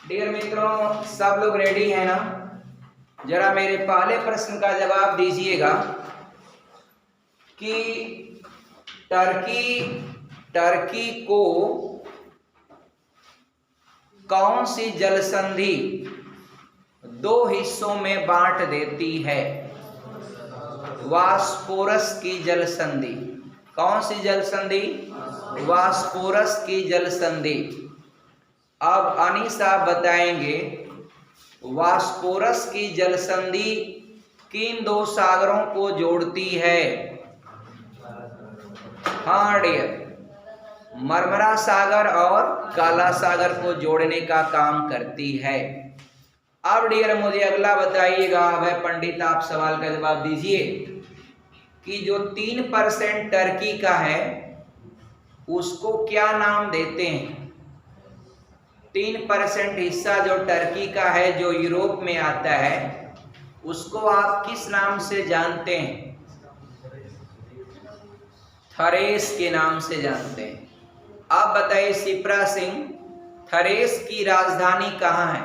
Dear मित्रों, सब लोग रेडी हैं ना? जरा मेरे पहले प्रश्न का जवाब दीजिएगा कि टर्की टर्की को कौन सी जलसंधि दो हिस्सों में बांट देती है? बॉस्फोरस की जलसंधि। कौन सी जलसंधि? बॉस्फोरस की जलसंधि। अब अनीस आप बताएंगे बॉस्फोरस की जलसंधि किन दो सागरों को जोड़ती है? हाँ डियर, मरमरा सागर और काला सागर को जोड़ने का काम करती है। अब डियर मुझे अगला बताइएगा, वह पंडित आप सवाल का जवाब दीजिए कि जो 3% टर्की का है उसको क्या नाम देते हैं? 3% हिस्सा जो टर्की का है, जो यूरोप में आता है, उसको आप किस नाम से जानते हैं? थरेस के नाम से जानते हैं। आप बताइए शिप्रा सिंह, थरेस की राजधानी कहाँ है?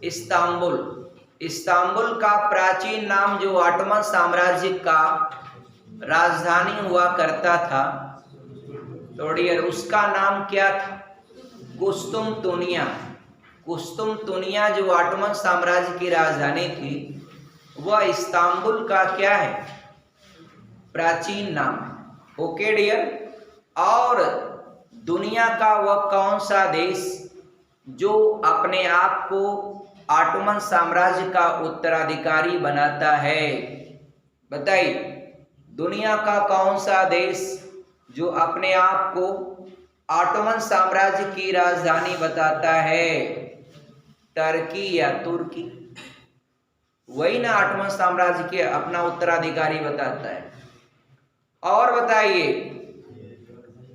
इस्तांबुल। इस्तांबुल का प्राचीन नाम जो ऑटोमन साम्राज्य का राजधानी हुआ करता था, तो डियर उसका नाम क्या था? कुस्तुमतुनिया। कुस्तुमतुनिया जो ऑटोमन साम्राज्य की राजधानी थी, वह इस्तांबुल का क्या है? प्राचीन नाम है। Okay dear. और दुनिया का वह कौन सा देश जो अपने आप को ऑटोमन साम्राज्य का उत्तराधिकारी बनाता है? बताइए, दुनिया का कौन सा देश जो अपने आप को ऑटोमन साम्राज्य की राजधानी बताता है? टर्की या तुर्की? वही ना ऑटोमन साम्राज्य के अपना उत्तराधिकारी बताता है। और बताइए,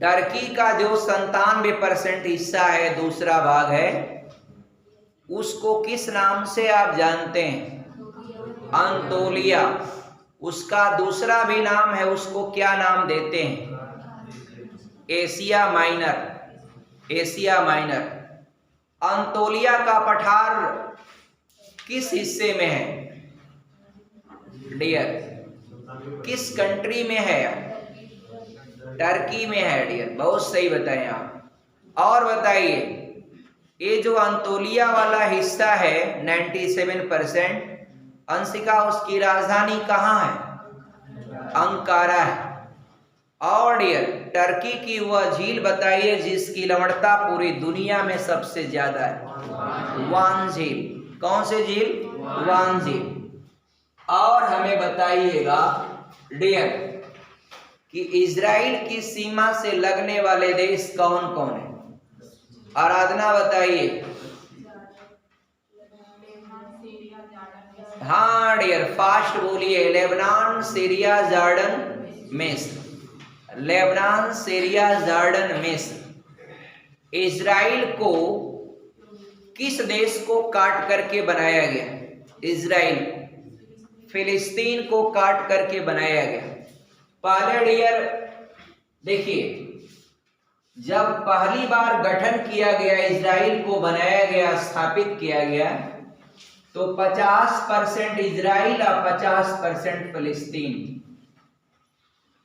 टर्की का जो 97% हिस्सा है, दूसरा भाग है, उसको किस नाम से आप जानते हैं? अंतोलिया। उसका दूसरा भी नाम है, उसको क्या नाम देते हैं? Asia Minor. Asia Minor. Anatolia का पठार किस हिस्से में है डियर? किस कंट्री में है? टर्की में है डियर, बहुत सही बताएं आप। और बताइए, ये जो अंतोलिया वाला हिस्सा है 97%, अंशिका उसकी राजधानी कहाँ है? अंकारा है। और डियर टर्की की वह झील बताइए जिसकी लंबड़ता पूरी दुनिया में सबसे ज्यादा है? वान झील। कौन से झील? वान झील। और हमें बताइएगा डियर कि इजराइल की सीमा से लगने वाले देश कौन कौन है? आराधना बताइए। हाँ डियर, फास्ट बोलिए। लेबनान, सीरिया, जॉर्डन, मिस्र। लेबनान, सीरिया, जॉर्डन, मिस्र। इजराइल को किस देश को काट करके बनाया गया? इजराइल, फिलिस्तीन को काट करके बनाया गया। पहले डियर देखिए, जब पहली बार गठन किया गया, इजराइल को बनाया गया, स्थापित किया गया, तो 50% इजराइल और 50% फिलिस्तीन।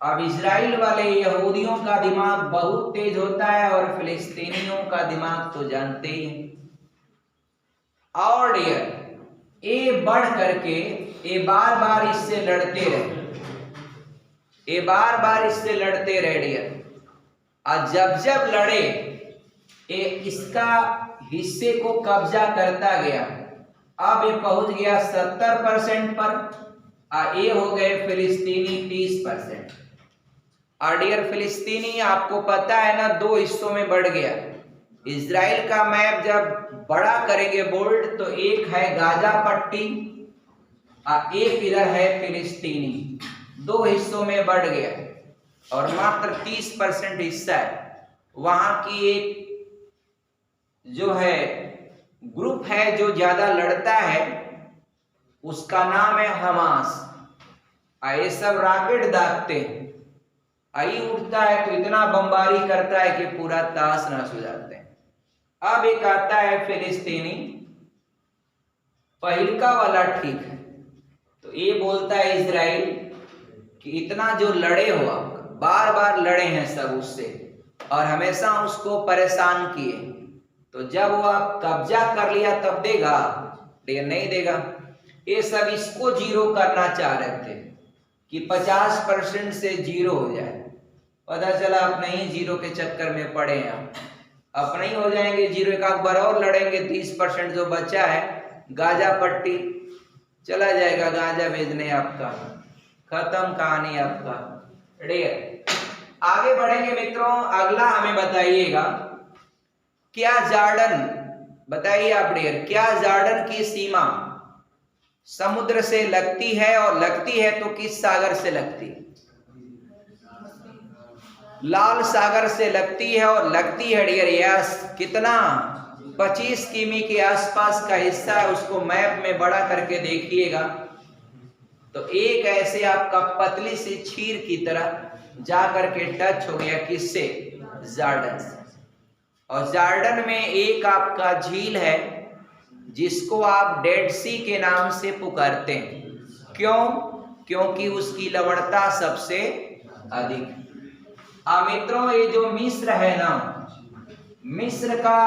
अब इजराइल वाले यहूदियों का दिमाग बहुत तेज होता है और फिलिस्तीनियों का दिमाग तो जानते ही हैं। और डियर ये बढ़ करके ये बार बार इससे लड़ते रहे, ये बार बार इससे लड़ते रहे डियर। और जब जब लड़े, ये इसका हिस्से को कब्जा करता गया। अब ये पहुंच गया 70% पर, और ये हो गए फिलिस्तीनी 30%। और डियर फिलिस्तीनी आपको पता है ना, दो हिस्सों में बढ़ गया। इजराइल का मैप जब बड़ा करेंगे बोल्ड, तो एक है गाजा पट्टी और एक इधर है फिलिस्तीनी। दो हिस्सों में बढ़ गया और मात्र 30% हिस्सा है। वहां की एक जो है ग्रुप है जो ज्यादा लड़ता है, उसका नाम है हमास। ये सब रॉकेट दागते हैं, आई उठता है तो इतना बमबारी करता है कि पूरा ताश नश हो जाते हैं। अब एक आता है फिलिस्तीनी, पहिलका वाला ठीक है। तो ये बोलता है इजराइल कि इतना जो लड़े हो आप, बार बार लड़े हैं सब उससे और हमेशा उसको परेशान किए, तो जब वो आप कब्जा कर लिया तब देगा? नहीं देगा। ये सब इसको जीरो करना चाह रहे थे कि 50% से जीरो हो जाए। पता चला अपने ही जीरो के चक्कर में पड़े हैं। अपने ही हो जाएंगे जीरो, एक आध बार और लड़ेंगे, 30% जो बचा है गाजा पट्टी चला जाएगा, गांजा भेजने आपका, खत्म कहानी आपका। आगे बढ़ेंगे मित्रों। अगला हमें बताइएगा, क्या जॉर्डन, बताइए आप डियर, क्या जॉर्डन की सीमा समुद्र से लगती है, और लगती है तो किस सागर से लगती है? लाल सागर से लगती है, और लगती है डियर यस कितना, 25 किमी के आसपास का हिस्सा है। उसको मैप में बड़ा करके देखिएगा तो एक ऐसे आपका पतली सी चीर की तरह जा करके टच हो गया, किससे? जॉर्डन से। और जॉर्डन में एक आपका झील है जिसको आप डेड सी के नाम से पुकारते हैं। क्यों? क्योंकि उसकी लवणता सबसे अधिक। मित्रों ये जो मिस्र है ना, मिस्र का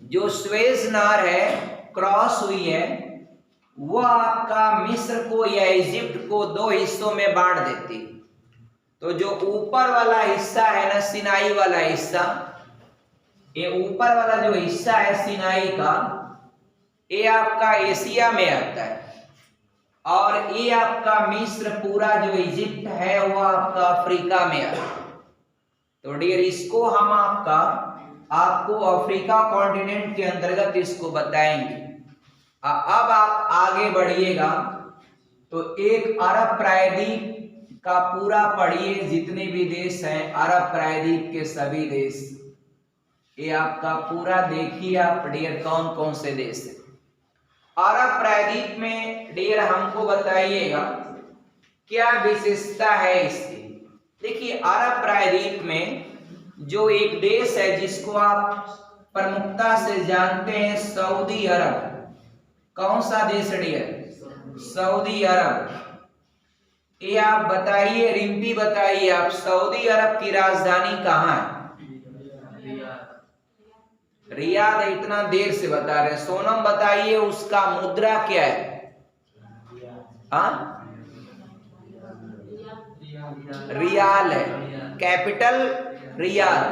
जो स्वेज नहर है क्रॉस हुई है, वो आपका मिस्र को या इजिप्ट को दो हिस्सों में बांट देती। तो जो ऊपर वाला हिस्सा है ना, सिनाई वाला हिस्सा, ये ऊपर वाला जो हिस्सा है सिनाई का, ये आपका एशिया में आता है, और ये आपका मिस्र पूरा जो इजिप्ट है वो आपका अफ्रीका में आता है। तो डियर इसको हम आपको अफ्रीका कॉन्टिनेंट के अंतर्गत इसको बताएंगे। अब आप आगे बढ़िएगा तो एक अरब प्रायद्वीप का पूरा पढ़िए, जितने भी देश हैं अरब प्रायद्वीप के सभी देश, ये आपका पूरा देखिए आप डियर कौन कौन से देश है अरब प्रायद्वीप में। डियर हमको बताइएगा क्या विशेषता है इसकी। देखिए अरब प्रायद्वीप में जो एक देश है जिसको आप प्रमुखता से जानते हैं, सऊदी अरब। कौन सा देश डियर? सऊदी अरब। ये आप बताइए, रिम्पी बताइए आप, सऊदी अरब की राजधानी कहाँ है? रियाद है, इतना देर से बता रहे। सोनम बताइए उसका मुद्रा क्या है? हाँ रियाल है, कैपिटल रियाद,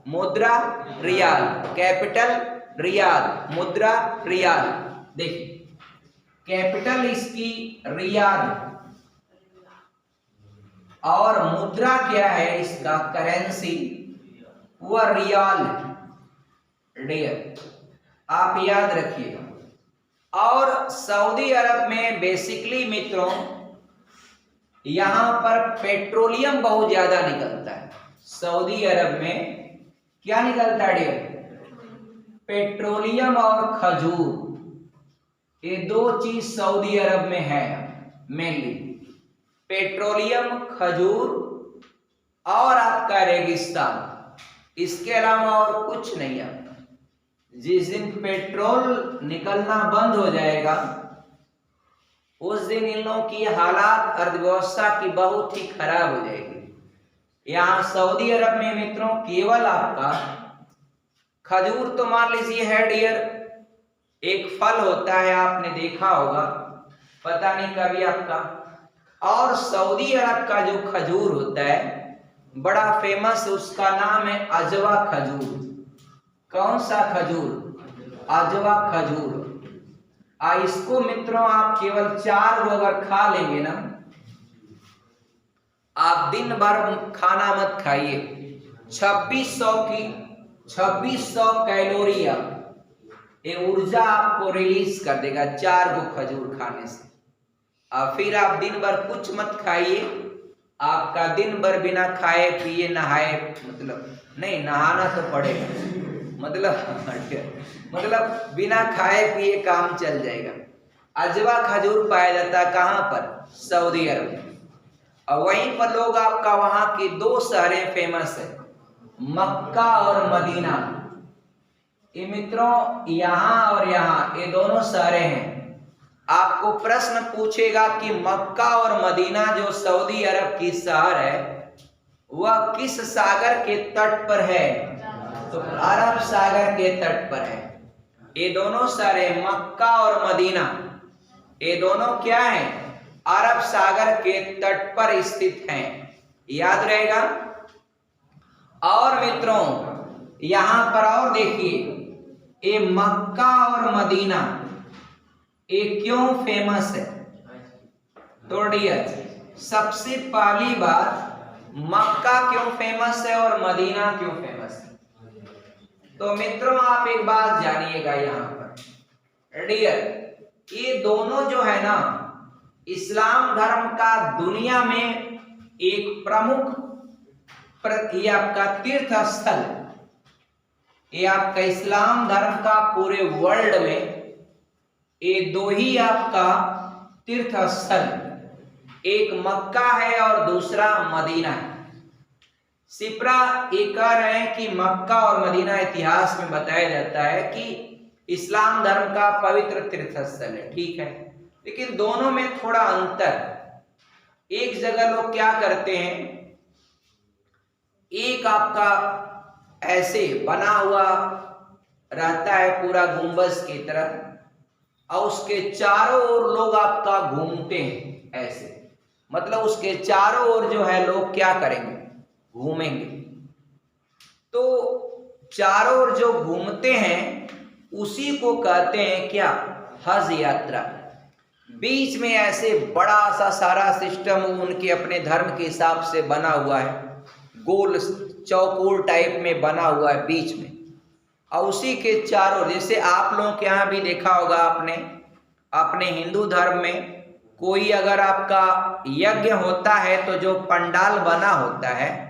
मुद्रा रियाल, कैपिटल रियाद, मुद्रा रियाल। देखिए कैपिटल इसकी रियाद और मुद्रा क्या है इसका, करेंसी, वह रियाल डियर, आप याद रखिएगा। और सऊदी अरब में बेसिकली मित्रों यहां पर पेट्रोलियम बहुत ज्यादा निकलता है। सऊदी अरब में क्या निकलता है डियर? पेट्रोलियम और खजूर, ये दो चीज सऊदी अरब में है मेनली, पेट्रोलियम, खजूर और आपका रेगिस्तान। इसके अलावा और कुछ नहीं है। जिस दिन पेट्रोल निकलना बंद हो जाएगा उस दिन इन लोगों की हालात अर्थव्यवस्था की बहुत ही खराब हो जाएगी। यहाँ सऊदी अरब में मित्रों केवल आपका खजूर तो मान लीजिए है डियर, एक फल होता है, आपने देखा होगा, पता नहीं कभी आपका। और सऊदी अरब का जो खजूर होता है बड़ा फेमस, उसका नाम है अजवा खजूर। कौन सा खजूर? अजवा खजूर। इसको मित्रों आप केवल 4 गो अगर खा लेंगे ना, आप दिन भर खाना मत खाइए, 2600 कैलोरी ये ऊर्जा आपको रिलीज कर देगा 4 गो खजूर खाने से। फिर आप दिन भर कुछ मत खाइए, आपका दिन भर बिना खाए पिए नहाए, मतलब नहीं नहाना तो पड़ेगा, मतलब बिना खाए पिए काम चल जाएगा। अजवा खजूर पाया जाता है कहाँ पर? सऊदी अरब में। और वहीं पर लोग आपका वहां की 2 शहरें फेमस है, मक्का और मदीना। ये मित्रों यहाँ और यहाँ ये दोनों शहरें हैं। आपको प्रश्न पूछेगा कि मक्का और मदीना जो सऊदी अरब की शहर है वह किस सागर के तट पर है? तो अरब सागर के तट पर है। ये दोनों शहरें मक्का और मदीना ये दोनों क्या हैं? अरब सागर के तट पर स्थित हैं। याद रहेगा। और मित्रों यहां पर और देखिए, ये मक्का और मदीना ये क्यों फेमस है? तो डियर सबसे पहली बात मक्का क्यों फेमस है और मदीना क्यों फेमस है? तो मित्रों आप एक बात जानिएगा यहाँ पर डियर, ये दोनों जो है ना इस्लाम धर्म का दुनिया में एक प्रमुख ये आपका तीर्थ स्थल, ये आपका इस्लाम धर्म का पूरे वर्ल्ड में ये दो ही आपका तीर्थ स्थल, एक मक्का है और दूसरा मदीना है। सिप्रा ये कह रहे हैं कि मक्का और मदीना इतिहास में बताया जाता है कि इस्लाम धर्म का पवित्र तीर्थ स्थल है, ठीक है, लेकिन दोनों में थोड़ा अंतर। एक जगह लोग क्या करते हैं, एक आपका ऐसे बना हुआ रहता है पूरा गुंबज की तरह और उसके चारों ओर लोग आपका घूमते हैं ऐसे, मतलब उसके चारों ओर जो है लोग क्या करेंगे, घूमेंगे। तो चारों ओर जो घूमते हैं उसी को कहते हैं क्या, हज यात्रा। बीच में ऐसे बड़ा सा सारा सिस्टम उनके अपने धर्म के हिसाब से बना हुआ है, गोल चौकोर टाइप में बना हुआ है बीच में, और उसी के चारों, जैसे आप लोगों के यहाँ भी देखा होगा आपने अपने हिंदू धर्म में कोई अगर आपका यज्ञ होता है तो जो पंडाल बना होता है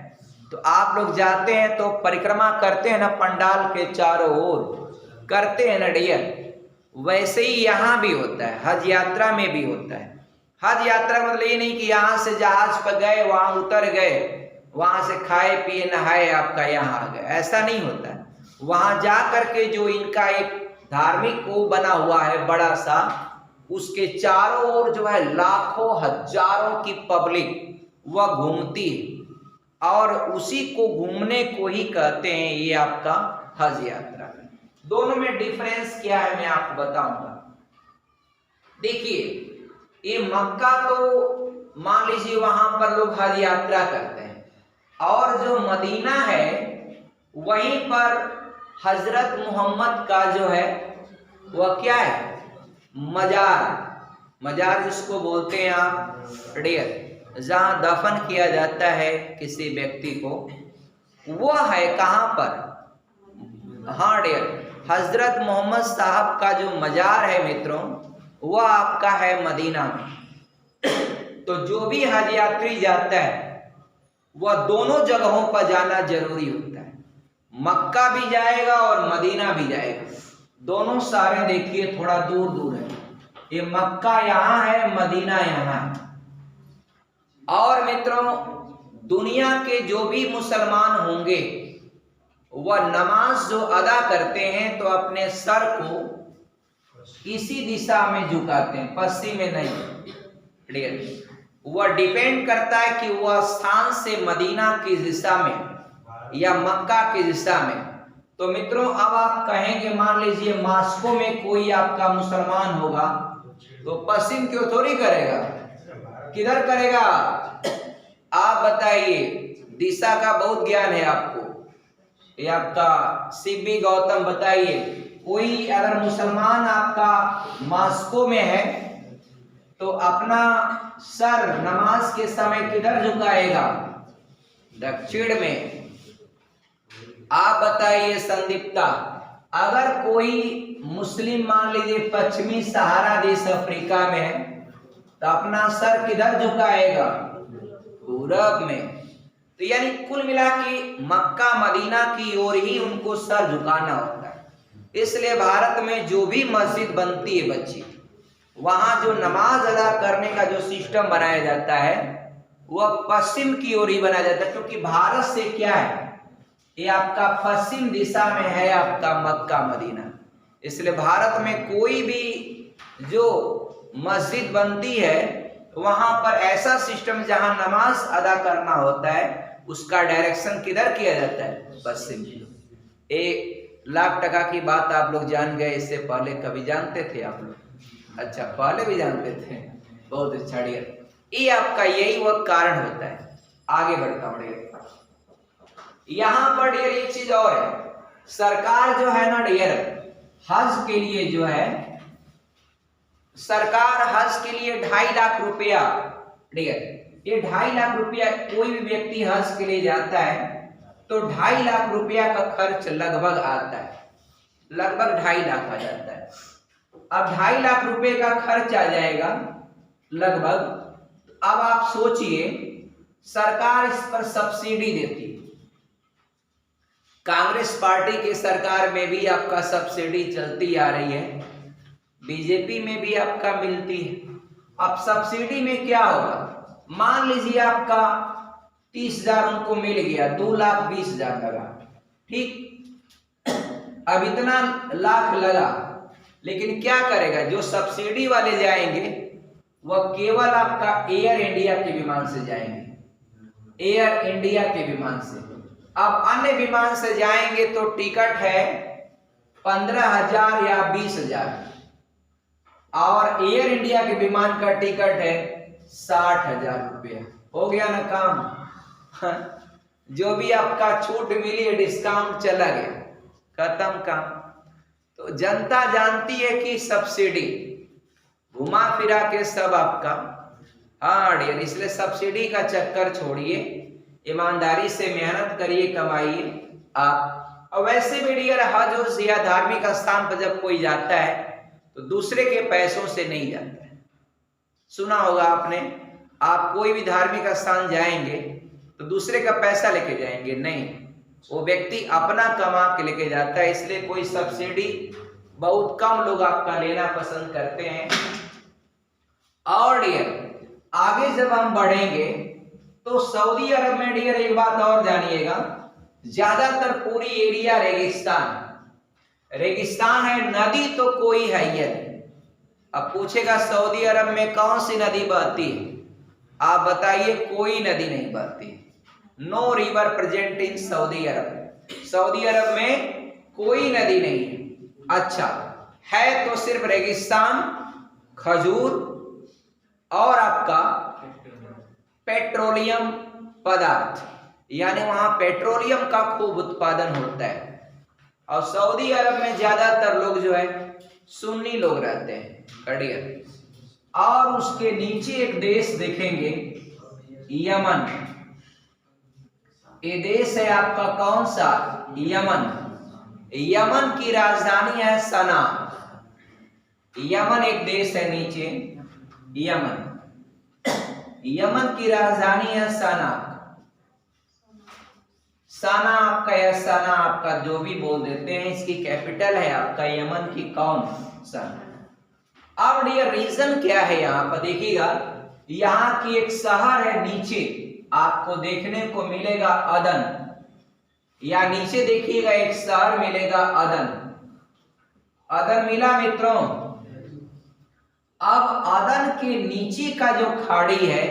तो आप लोग जाते हैं तो परिक्रमा करते हैं ना, पंडाल के चारों ओर करते हैं ना डियर। वैसे ही यहाँ भी होता है, हज यात्रा में भी होता है। हज यात्रा मतलब ये नहीं कि यहाँ से जहाज पर गए वहाँ उतर गए, वहां से खाए पिए नहाए आपका यहाँ आ गए, ऐसा नहीं होता है। वहां जा करके जो इनका एक धार्मिक वो बना हुआ है बड़ा सा, उसके चारों ओर जो है लाखों हजारों की पब्लिक वह घूमती है और उसी को घूमने को ही कहते हैं ये आपका हज यात्रा। दोनों में डिफरेंस क्या है मैं आपको बताऊंगा। देखिए ये मक्का तो मान लीजिए वहां पर लोग हज यात्रा करते हैं, और जो मदीना है वहीं पर हजरत मोहम्मद का जो है वह क्या है, मजार। मजार जिसको बोलते हैं आप डियर, जहाँ दफन किया जाता है किसी व्यक्ति को, वह है कहाँ पर, हाँ डियर, हजरत मोहम्मद साहब का जो मजार है मित्रों वह आपका है मदीना में। तो जो भी हज यात्री जाता है वह दोनों जगहों पर जाना जरूरी होता है, मक्का भी जाएगा और मदीना भी जाएगा। दोनों सारे देखिए थोड़ा दूर दूर है, ये मक्का यहाँ है, मदीना यहाँ है। और मित्रों दुनिया के जो भी मुसलमान होंगे वह नमाज जो अदा करते हैं तो अपने सर को इसी दिशा में झुकाते हैं, पश्चिम में नहीं। क्लियर? वह डिपेंड करता है कि वह स्थान से मदीना की दिशा में या मक्का की दिशा में। तो मित्रों अब आप कहेंगे मान लीजिए मॉस्को में कोई आपका मुसलमान होगा तो पश्चिम क्यों थोड़ी करेगा, किधर करेगा? आप बताइए, दिशा का बहुत ज्ञान है आपको, ये आपका सीबी गौतम बताइए, कोई अगर मुसलमान आपका मॉस्को में है तो अपना सर नमाज के समय किधर झुकाएगा? दक्षिण में। आप बताइए संदीप्ता, अगर कोई मुस्लिम मान लीजिए पश्चिमी सहारा देश अफ्रीका में है तो अपना सर किधर झुकाएगा? पूरब में। तो यानी कुल मिला के मक्का मदीना की ओर ही उनको सर झुकाना होता है। इसलिए भारत में जो भी मस्जिद बनती है बच्ची, वहां जो नमाज अदा करने का जो सिस्टम बनाया जाता है वह पश्चिम की ओर ही बनाया जाता है, क्योंकि भारत से क्या है, ये आपका पश्चिम दिशा में है आपका मक्का मदीना। इसलिए भारत में कोई भी जो मस्जिद बनती है वहां पर ऐसा सिस्टम जहां नमाज अदा करना होता है उसका डायरेक्शन किधर किया जाता है? पश्चिम। 1,00,000 टका की बात आप लोग जान गए, इससे पहले कभी जानते थे आप लोग? अच्छा, पहले भी जानते थे, बहुत अच्छा डियर। ये आपका यही वह कारण होता है। आगे बढ़ता हूं डियर। यहां पर डियर एक चीज और है, सरकार जो है ना डियर हज के लिए जो है, सरकार हज के लिए 2.5 लाख रुपया डियर, ये 2.5 लाख रुपया कोई भी व्यक्ति हज के लिए जाता है तो 2.5 लाख रुपया का खर्च लगभग आता है, लगभग 2.5 लाख आ जाता है। अब 2.5 लाख रुपए का खर्च आ जाएगा लगभग। अब आप सोचिए सरकार इस पर सब्सिडी देती है, कांग्रेस पार्टी की सरकार में भी आपका सब्सिडी चलती आ रही है, बीजेपी में भी आपका मिलती है। अब सब्सिडी में क्या होगा, मान लीजिए आपका 30,000 उनको मिल गया, 2,20,000 लगा, ठीक। अब इतना लाख लगा, लेकिन क्या करेगा, जो सब्सिडी वाले जाएंगे वह केवल आपका एयर इंडिया के विमान से जाएंगे, एयर इंडिया के विमान से। अब अन्य विमान से जाएंगे तो टिकट है 15,000 या 20,000, और एयर इंडिया के विमान का टिकट है 60,000 रुपया। हो गया ना काम। जो भी आपका छूट मिली, डिस्काउंट चला गया, खत्म काम। तो जनता जानती है कि सब्सिडी घुमा फिरा के सब आपका, हाँ डियर, इसलिए सब्सिडी का चक्कर छोड़िए, ईमानदारी से मेहनत करिए, कमाइए आप। और वैसे भी डियर हज या धार्मिक स्थान पर जब कोई जाता है तो दूसरे के पैसों से नहीं जाता है। सुना होगा आपने, आप कोई भी धार्मिक स्थान जाएंगे तो दूसरे का पैसा लेके जाएंगे, नहीं, वो व्यक्ति अपना कमा के लेके जाता है। इसलिए कोई सब्सिडी बहुत कम लोग आपका लेना पसंद करते हैं। और डियर आगे जब हम बढ़ेंगे तो सऊदी अरब में डियर एक बात और जानिएगा, ज्यादातर पूरी एरिया रेगिस्तान, रेगिस्तान है, नदी तो कोई है ही नहीं। अब पूछेगा सऊदी अरब में कौन सी नदी बहती है, आप बताइए, कोई नदी नहीं बहती, no river present in Saudi Arab. Saudi Arab में कोई नदी नहीं है। अच्छा है तो सिर्फ रेगिस्तान, खजूर और आपका पेट्रोलियम पदार्थ, यानी वहां पेट्रोलियम का खूब उत्पादन होता है। और सऊदी अरब में ज्यादातर लोग जो है सुन्नी लोग रहते हैं, कड़ियर। और उसके नीचे एक देश देखेंगे, यमन। ये देश है आपका कौन सा, यमन। यमन की राजधानी है सना। यमन एक देश है नीचे, यमन, यमन की राजधानी है सना। सना आपका या सना आपका जो भी बोल देते हैं, इसकी कैपिटल है आपका यमन की कौन, सना। अब डियर रीजन क्या है, यहाँ पर देखिएगा, यहाँ की एक शहर है नीचे आपको देखने को मिलेगा, अदन, या नीचे देखिएगा एक शहर मिलेगा अदन। अदन मिला मित्रों। अब अदन के नीचे का जो खाड़ी है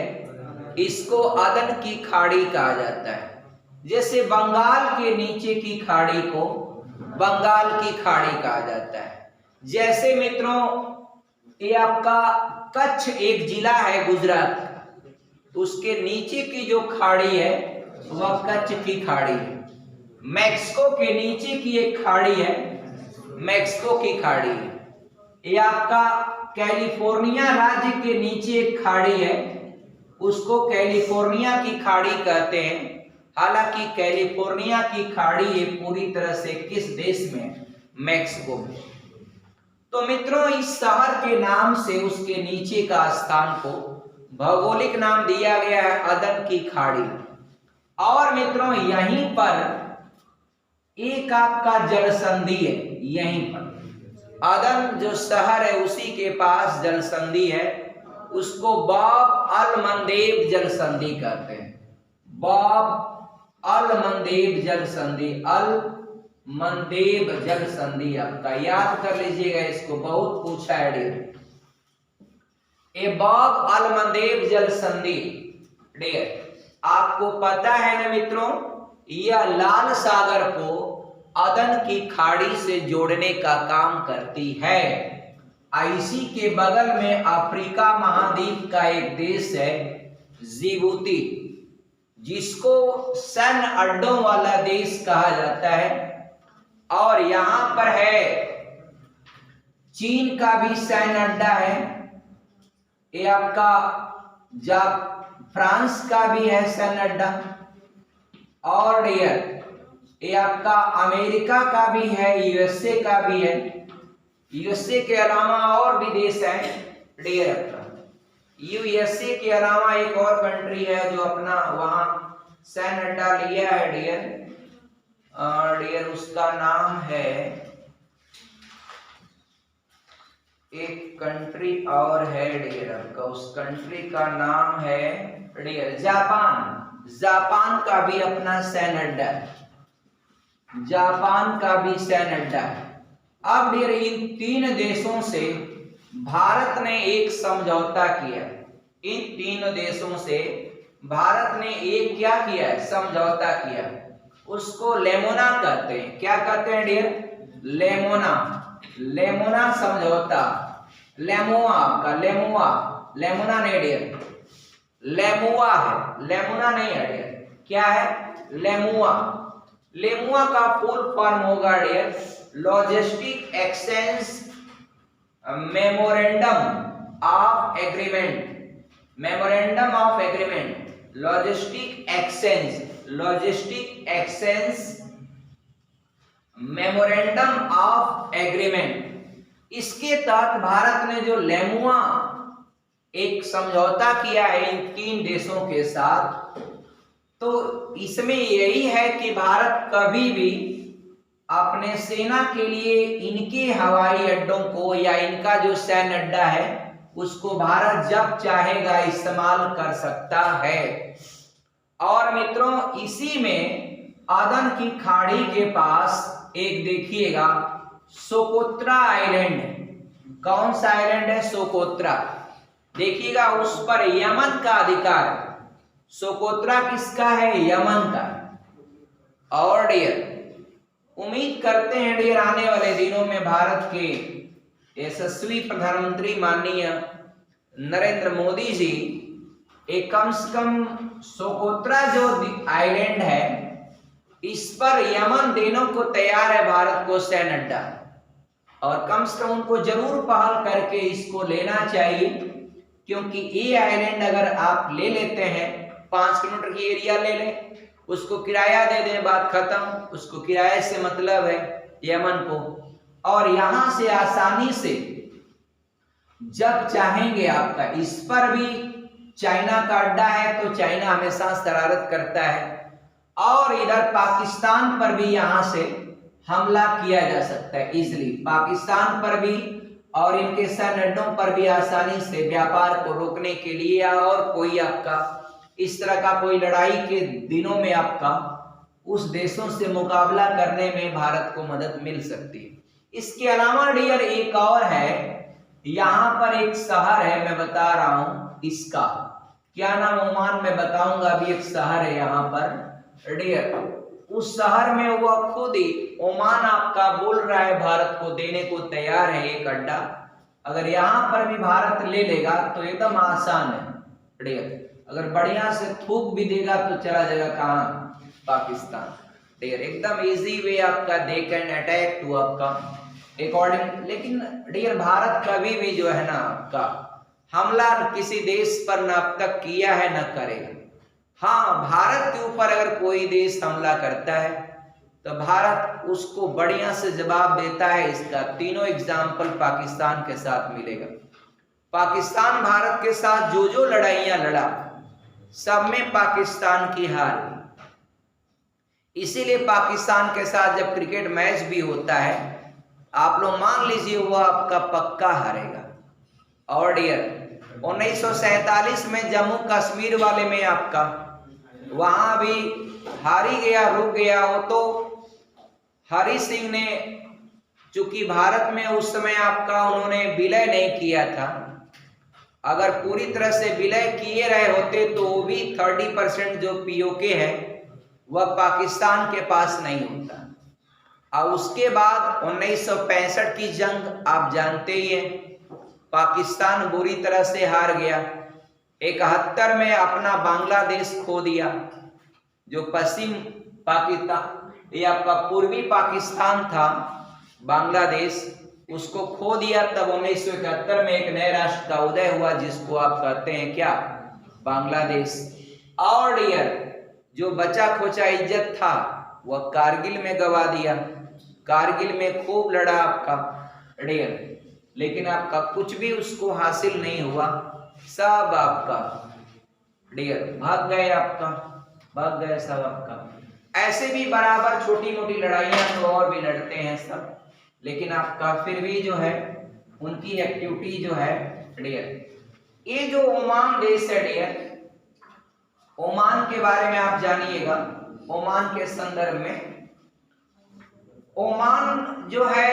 इसको अदन की खाड़ी कहा जाता है। जैसे बंगाल के नीचे की खाड़ी को बंगाल की खाड़ी कहा जाता है। जैसे मित्रों ये आपका कच्छ एक जिला है गुजरात, उसके नीचे की जो खाड़ी है वह कच्छ की खाड़ी है। मैक्सिको के नीचे की एक खाड़ी है, मैक्सिको की खाड़ी है। ये आपका कैलिफोर्निया राज्य के नीचे एक खाड़ी है, उसको कैलिफोर्निया की खाड़ी कहते हैं। हालांकि कैलिफोर्निया की खाड़ी ये पूरी तरह से किस देश में, मैक्सिको में। तो मित्रों इस शहर के नाम से उसके नीचे का स्थान को भौगोलिक नाम दिया गया है अदन की खाड़ी। और मित्रों यहीं पर एक आपका जलसंधि है, यहीं पर अदन जो शहर है उसी के पास जलसंधि है, उसको बाब अल मंदेब जलसंधि कहते हैं। बाब अलमंदेब जल संधि, अलमंदेब जल संधि आपका याद कर लीजिएगा, इसको बहुत पूछा है डियर। एबव अलमंदेब जल संधि डियर, आपको पता है ना मित्रों, यह लाल सागर को अदन की खाड़ी से जोड़ने का काम करती है। इसी के बगल में अफ्रीका महाद्वीप का एक देश है जिबूती, जिसको सैन्य अड्डों वाला देश कहा जाता है। और यहां पर है चीन का भी सैन्य अड्डा है, ये आपका फ्रांस का भी है सैन्य अड्डा, और डियर ये आपका अमेरिका का भी है, यूएसए का भी है। यूएसए के अलावा और भी देश है डियर अपना, यूएसए के अलावा एक और कंट्री है जो अपना वहां सैन्य अड्डा लिया है डियर, उसका नाम है, एक कंट्री और है डियर आपका, उस कंट्री का नाम है डियर जापान। जापान का भी अपना सैन्य अड्डा है, जापान का भी सैन्य अड्डा है। अब डियर इन तीन देशों से भारत ने एक समझौता किया, इन तीनों देशों से भारत ने एक क्या किया है, समझौता किया, उसको लेमोना कहते हैं। क्या कहते हैं डियर? लेमोना, लेमोना समझौता, लेमुआ आपका, लेमुआ, लेमोना नहीं डियर, लेमुआ है, लेमोना नहीं है डियर, क्या है? लेमुआ। लेमुआ का फुल फॉर्म होगा dear logistic exchange memorandum of agreement, memorandum of agreement, logistic exchange, logistic exchange memorandum of agreement. इसके तहत भारत ने जो लेमुआ एक समझौता किया है इन तीन देशों के साथ, तो इसमें यही है कि भारत कभी भी अपने सेना के लिए इनके हवाई अड्डों को या इनका जो सैन्य अड्डा है उसको भारत जब चाहेगा इस्तेमाल कर सकता है। और मित्रों इसी में अदन की खाड़ी के पास एक देखिएगा सोकोत्रा आइलैंड है। कौन सा आइलैंड है? सोकोत्रा। देखिएगा उस पर यमन का अधिकार है। सोकोत्रा किसका है? यमन का। और डियर उम्मीद करते हैं डियर आने वाले दिनों में भारत के यशस्वी प्रधानमंत्री माननीय नरेंद्र मोदी जी एक कम से कम सोकोत्रा जो आइलैंड है इस पर यमन देने को तैयार है भारत को सैन्य अड्डा, और कम से कम उनको जरूर पहल करके इसको लेना चाहिए, क्योंकि ये आइलैंड अगर आप ले लेते हैं 5 किलोमीटर की एरिया ले लें, उसको किराया दे दें, बात खत्म। उसको किराए से मतलब है यमन को, और यहां से आसानी से जब चाहेंगे आपका, इस पर भी चाइना का अड्डा है तो चाइना हमेशा शरारत करता है, और इधर पाकिस्तान पर भी यहां से हमला किया जा सकता है इजिली, पाकिस्तान पर भी और इनके सैन्य अड्डों पर भी आसानी से व्यापार को रोकने के लिए, और कोई आपका इस तरह का कोई लड़ाई के दिनों में आपका उस देशों से मुकाबला करने में भारत को मदद मिल सकती है। इसके अलावा डियर एक और है, यहाँ पर एक शहर है, मैं बता रहा हूं इसका क्या नाम, ओमान में बताऊंगा। अभी एक शहर है यहाँ पर डियर, उस शहर में वो खुद ही ओमान आपका बोल रहा है भारत को देने को तैयार है एक अड्डा। अगर यहाँ पर भी भारत ले लेगा तो एकदम आसान है डियर, अगर बढ़िया से थूक भी देगा तो चला जाएगा कहाँ? पाकिस्तान डियर। एकदम इजी वे आपका दे कैन अटैक टू आपका अकॉर्डिंग। लेकिन डियर भारत कभी भी जो है ना आपका हमला किसी देश पर न अब तक किया है न करेगा। हाँ, भारत के ऊपर अगर कोई देश हमला करता है तो भारत उसको बढ़िया से जवाब देता है। इसका तीनों एग्जाम्पल पाकिस्तान के साथ मिलेगा। पाकिस्तान भारत के साथ जो जो लड़ाइयां लड़ा सब में पाकिस्तान की हार हुई। इसीलिए पाकिस्तान के साथ जब क्रिकेट मैच भी होता है आप लोग मान लीजिए वो आपका पक्का हारेगा। और डियर 1947 में जम्मू कश्मीर वाले में आपका वहां भी हार ही गया, रुक गया वो। तो हरि सिंह ने, चूंकि भारत में उस समय आपका उन्होंने विलय नहीं किया था, अगर पूरी तरह से विलय किए रहे होते तो वो भी 30% जो पीओके है वह पाकिस्तान के पास नहीं होता। और उसके बाद 1965 की जंग आप जानते ही हैं, पाकिस्तान बुरी तरह से हार गया। 71 में अपना बांग्लादेश खो दिया, जो पश्चिम पाकिस्तान, ये आपका पूर्वी पाकिस्तान था बांग्लादेश, उसको खो दिया। तब 1971 में एक नए राष्ट्र का उदय हुआ जिसको आप कहते हैं क्या, बांग्लादेश। और डियर जो बचा खोचा इज्जत था वह कारगिल में गवा दिया। कारगिल में खूब लड़ा आपका डियर, लेकिन आपका कुछ भी उसको हासिल नहीं हुआ, सब आपका डियर भाग गए, आपका भाग गए सब आपका। ऐसे भी बराबर छोटी मोटी लड़ाइयां तो और भी लड़ते हैं सब, लेकिन आपका फिर भी जो है उनकी एक्टिविटी जो है डियर। ये जो ओमान देश है डियर, ओमान के बारे में आप जानिएगा। ओमान के संदर्भ में, ओमान जो है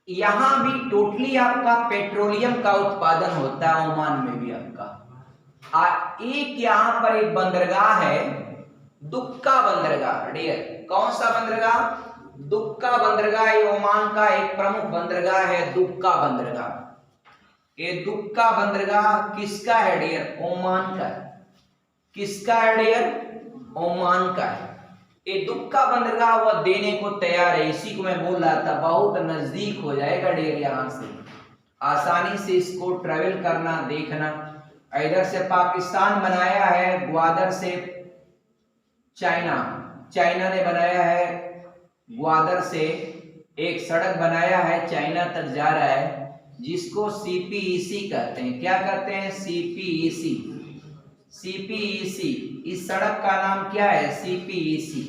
यहां भी टोटली आपका पेट्रोलियम का उत्पादन होता है। ओमान में भी आपका एक यहां पर एक बंदरगाह है, दुक्का बंदरगाह डियर। कौन सा बंदरगाह? दुक्का बंदरगाह। ये ओमान का एक प्रमुख बंदरगाह है, दुक्का बंदरगाह। ये दुक्का बंदरगाह किसका है डियर? ओमान का है। किसका है डियर? ओमान का है। ये दुक्का बंदरगाह वह देने को तैयार है। इसी को मैं बोल रहा था, बहुत नजदीक हो जाएगा डियर, यहां से आसानी से इसको ट्रेवल करना, देखना। इधर से पाकिस्तान बनाया है, ग्वादर से चाइना ने बनाया है, ग्वादर से एक सड़क बनाया है, चाइना तक जा रहा है, जिसको सीपीईसी कहते हैं। क्या कहते हैं? सीपीईसी। सीपीईसी, इस सड़क का नाम क्या है? सीपीईसी।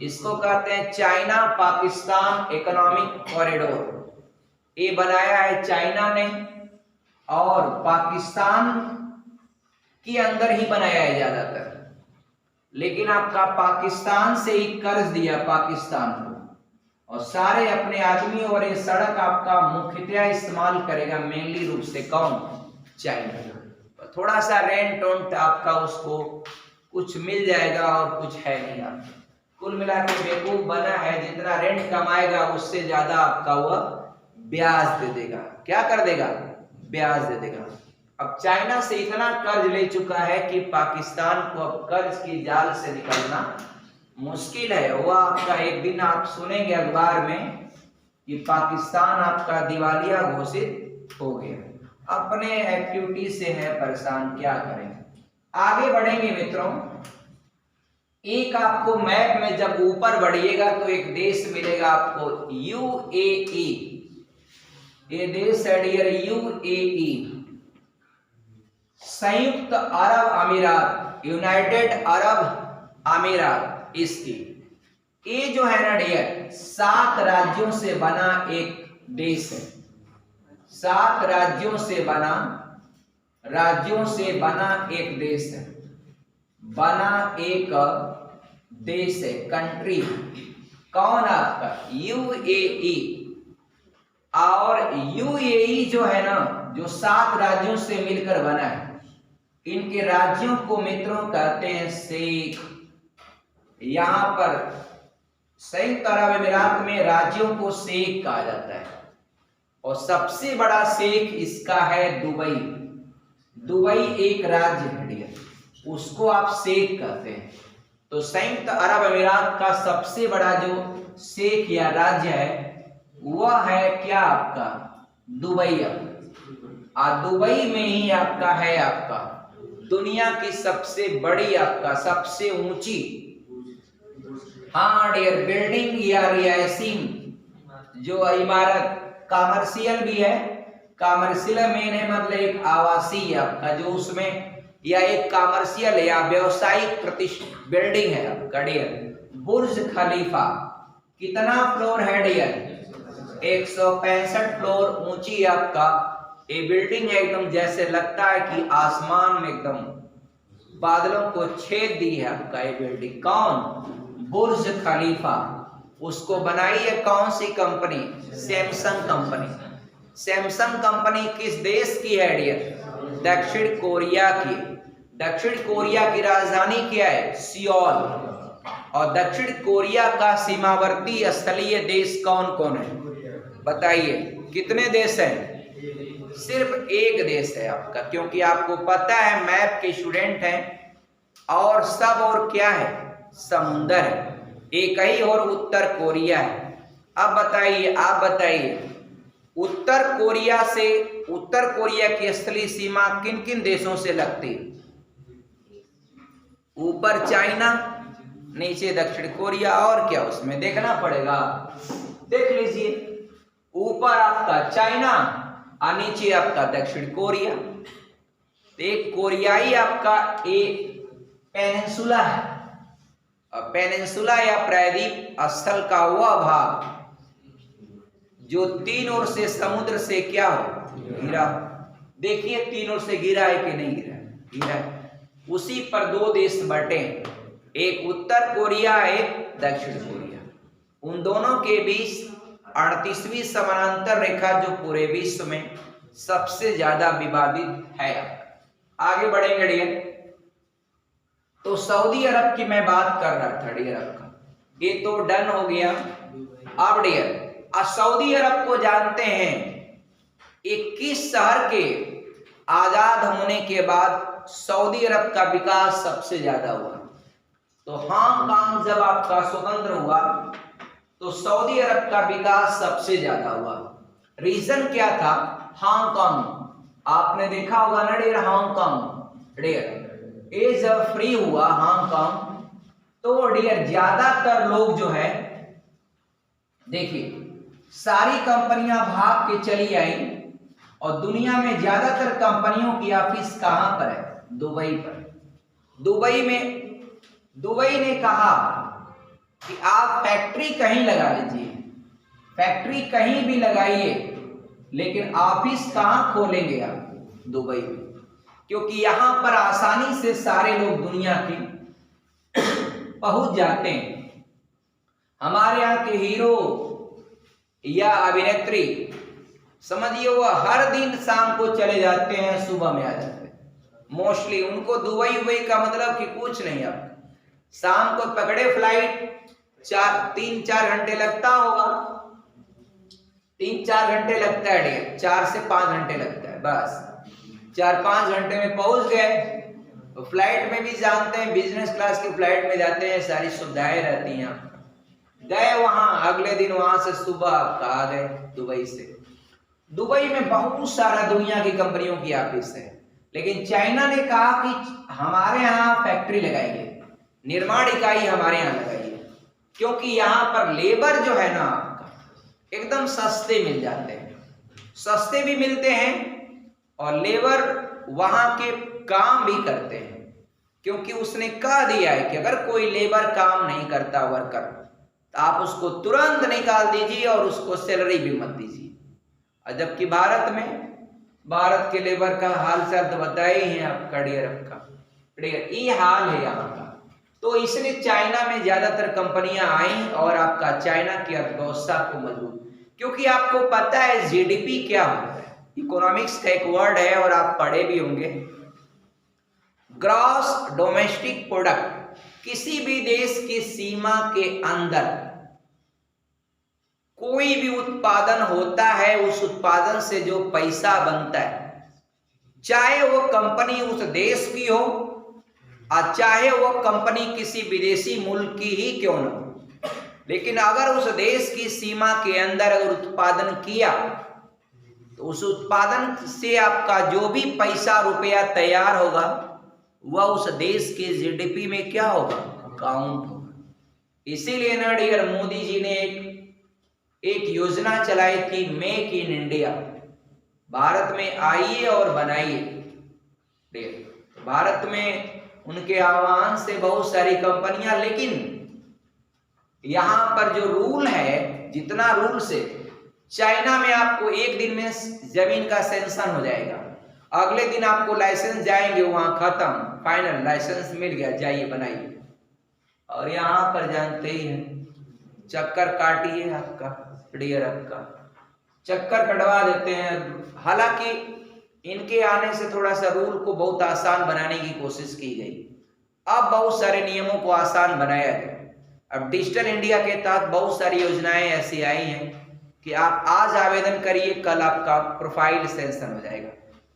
इसको कहते हैं चाइना पाकिस्तान इकोनॉमिक कॉरिडोर। ये बनाया है चाइना ने, और पाकिस्तान के अंदर ही बनाया है ज्यादातर, लेकिन आपका पाकिस्तान से ही कर्ज दिया पाकिस्तान को, और सारे अपने आदमी। और ये सड़क आपका मुख्यतः इस्तेमाल करेगा मेनली रूप से कौन? चाइना। थोड़ा सा रेंट वेंट आपका उसको कुछ मिल जाएगा और कुछ है नहीं। आपका कुल मिला के बेवकूफ बना है, जितना रेंट कमाएगा उससे ज्यादा आपका वह ब्याज दे देगा। क्या कर देगा? ब्याज दे देगा। अब चाइना से इतना कर्ज ले चुका है कि पाकिस्तान को अब कर्ज की जाल से निकलना मुश्किल है। वह आपका एक दिन आप सुनेंगे अखबार में कि पाकिस्तान आपका दिवालिया घोषित हो गया। अपने एक्टिविटी से है परेशान, क्या करें। आगे बढ़ेंगे मित्रों। एक आपको मैप में जब ऊपर बढ़िएगा तो एक देश मिलेगा आपको, यूएई। ये देश है डियर यूएई, संयुक्त अरब अमीरात, यूनाइटेड अरब अमीरात। इसकी ये जो है ना डियर 7 राज्यों से बना एक देश है। 7 राज्यों से बना एक देश है, बना एक देश है, कंट्री। कौन? आपका यूएई। और यूएई जो है ना, जो 7 राज्यों से मिलकर बना है, इनके राज्यों को मित्रों कहते हैं शेख। यहां पर संयुक्त अरब अमीरात में राज्यों को शेख कहा जाता है, और सबसे बड़ा शेख इसका है दुबई। दुबई एक राज्य है डियर, उसको आप शेख कहते हैं। तो संयुक्त अरब अमीरात का सबसे बड़ा जो शेख या राज्य है वह है क्या? आपका दुबई। दुबई में ही आपका है आपका दुनिया की सबसे बड़ी, आपका सबसे ऊंची, हाँ डियर, बिल्डिंग या रिहायशी जो इमारत, कमर्शियल भी है। कमर्शियल मेन है मतलब एक आवासीय आपका, जो उसमें या एक कमर्शियल या व्यवसायिक बिल्डिंग है आपका डियर। बुर्ज खलीफा कितना फ्लोर है डियर? 165 फ्लोर ऊंची आपका ये बिल्डिंग है, एकदम जैसे लगता है कि आसमान में एकदम बादलों को छेद दी है आपका ये बिल्डिंग। कौन? बुर्ज खलीफा। उसको बनाई है कौन सी company? Samsung company. Samsung company किस देश की है डियर? दक्षिण कोरिया की। दक्षिण कोरिया की राजधानी क्या है? सियोल। और दक्षिण कोरिया का सीमावर्ती स्थलीय देश कौन कौन है बताइए? कितने देश हैं? सिर्फ एक देश है आपका, क्योंकि आपको पता है मैप के स्टूडेंट हैं और सब और क्या है? समुंदर है, एक ही और उत्तर कोरिया है। अब बताइए, आप बताइए उत्तर कोरिया की स्थलीय सीमा किन किन देशों से लगती है? ऊपर चाइना, नीचे दक्षिण कोरिया, और क्या उसमें देखना पड़ेगा? देख लीजिए, ऊपर आपका चाइना और नीचे आपका दक्षिण कोरिया। एक कोरियाई आपका एक पेनिनसुला है, और पेनिनसुला या प्रायद्वीप स्थल का वह भाग जो तीन ओर से समुद्र से क्या हो घिरा। देखिए तीन ओर से घिरा है कि नहीं घिरा? घिरा है। उसी पर दो देश बटे, एक उत्तर कोरिया, एक दक्षिण कोरिया। उन दोनों के बीच 38वीं समानांतर रेखा जो पूरे विश्व में सबसे ज्यादा विवादित है। आगे बढ़ेंगे डियर। तो सऊदी अरब की मैं बात कर रहा था डियर आपका, ये तो डन हो गया। अब डियर सऊदी अरब को जानते हैं 21 शहर के आजाद होने के बाद सऊदी अरब का विकास सबसे ज्यादा हुआ। तो हांगकांग जब आपका स्वतंत्र हुआ तो सऊदी अरब का विकास सबसे ज्यादा हुआ। रीजन क्या था? हांगकांग। आपने देखा होगा ना डियर, हांगकांग डियर ये जब फ्री हुआ हांगकांग, तो डियर ज्यादातर लोग जो है, देखिए सारी कंपनियां भाग के चली आई, और दुनिया में ज्यादातर कंपनियों की ऑफिस कहां पर है? दुबई पर। दुबई ने कहा कि आप फैक्ट्री कहीं लगा लीजिए, फैक्ट्री कहीं भी लगाइए, लेकिन ऑफिस कहां खोलेंगे आप? दुबई में, क्योंकि यहां पर आसानी से सारे लोग दुनिया के पहुंच जाते हैं। हमारे यहाँ के हीरो या अभिनेत्री समझिए वो हर दिन शाम को चले जाते हैं, सुबह में आ जाते हैं। मोस्टली उनको दुबई का मतलब कि कुछ नहीं। अब शाम को पकड़े फ्लाइट, 3-4 घंटे लगता होगा, 3-4 घंटे लगता है डियर, 4 से 5 घंटे लगता है बस। 4-5 घंटे में पहुंच गए। तो फ्लाइट में भी जानते हैं, बिजनेस क्लास की फ्लाइट में जाते हैं, सारी सुविधाएं रहती हैं। गए वहां, अगले दिन वहां से सुबह आपका आ गए दुबई से। दुबई में बहुत सारा दुनिया की कंपनियों की ऑफिस है, लेकिन चाइना ने कहा कि हमारे यहाँ फैक्ट्री लगाइए, निर्माण इकाई हमारे यहाँ लगाइए, क्योंकि यहाँ पर लेबर जो है ना आपका एकदम सस्ते मिल जाते हैं, सस्ते भी मिलते हैं और लेबर वहां के काम भी करते हैं। क्योंकि उसने कह दिया है कि अगर कोई लेबर काम नहीं करता वर्कर, तो आप उसको तुरंत निकाल दीजिए और उसको सैलरी भी मत दीजिए। और जबकि भारत के लेबर का हाल चाल तो बताए ही हैं आपका डियर, ये हाल है यहाँ का। तो इसलिए चाइना में ज्यादातर कंपनियां आई और आपका चाइना की अर्थव्यवस्था को मजबूत, क्योंकि आपको पता है जीडीपी क्या होता है, इकोनॉमिक्स का एक वर्ड है और आप पढ़े भी होंगे। ग्रॉस डोमेस्टिक प्रोडक्ट, किसी भी देश की सीमा के अंदर कोई भी उत्पादन होता है, उस उत्पादन से जो पैसा बनता है, चाहे वो कंपनी उस देश की हो और चाहे वो कंपनी किसी विदेशी मुल्क की ही क्यों न हो, लेकिन अगर उस देश की सीमा के अंदर अगर उत्पादन किया तो उस उत्पादन से आपका जो भी पैसा रुपया तैयार होगा वह उस देश के जीडीपी में क्या होगा? काउंट होगा। इसीलिए ना डियर मोदी जी ने एक योजना चलाई थी, मेक इन इंडिया, भारत में आइए और बनाइए। भारत में उनके आह्वान से बहुत सारी कंपनियां, लेकिन यहां पर जो रूल है, जितना रूल से चाइना में आपको एक दिन में जमीन का सेंसन हो जाएगा, अगले दिन आपको लाइसेंस जाएंगे वहां, खत्म, फाइनल लाइसेंस मिल गया, जाइए बनाइए। और यहाँ पर जानते ही हैं, चक्कर काटिए आपका, डियर आपका चक्कर कटवा देते हैं। हालांकि इनके आने से थोड़ा सा रूल को बहुत आसान बनाने की कोशिश की गई, अब बहुत सारे नियमों को आसान बनाया गया। अब डिजिटल इंडिया के तहत बहुत सारी योजनाएं ऐसी आई हैं कि आप आज आवेदन करिए, कल आपका प्रोफाइल सेंशन हो जाएगा।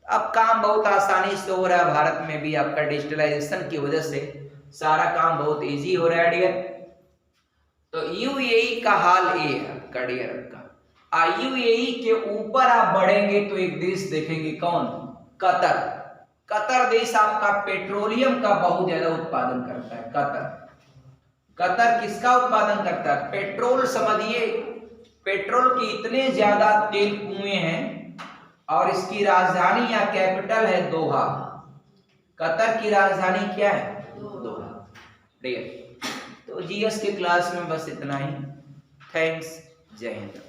अब काम बहुत आसानी से हो रहा है, भारत में भी आपका डिजिटलाइजेशन की वजह से सारा काम बहुत इजी हो रहा है डियर। तो यूएई का हाल ये है आपका डियर आपका। यूएई के ऊपर आप बढ़ेंगे तो एक देश देखेंगे, कौन? कतर। कतर देश आपका पेट्रोलियम का बहुत ज्यादा उत्पादन करता है। कतर किसका उत्पादन करता है? पेट्रोल। समझिए, पेट्रोल के इतने ज्यादा तेल कुएं हैं और इसकी राजधानी या कैपिटल है दोहा। कतर की राजधानी क्या है? दोहा। तो जीएस के क्लास में बस इतना ही। थैंक्स, जय हिंद।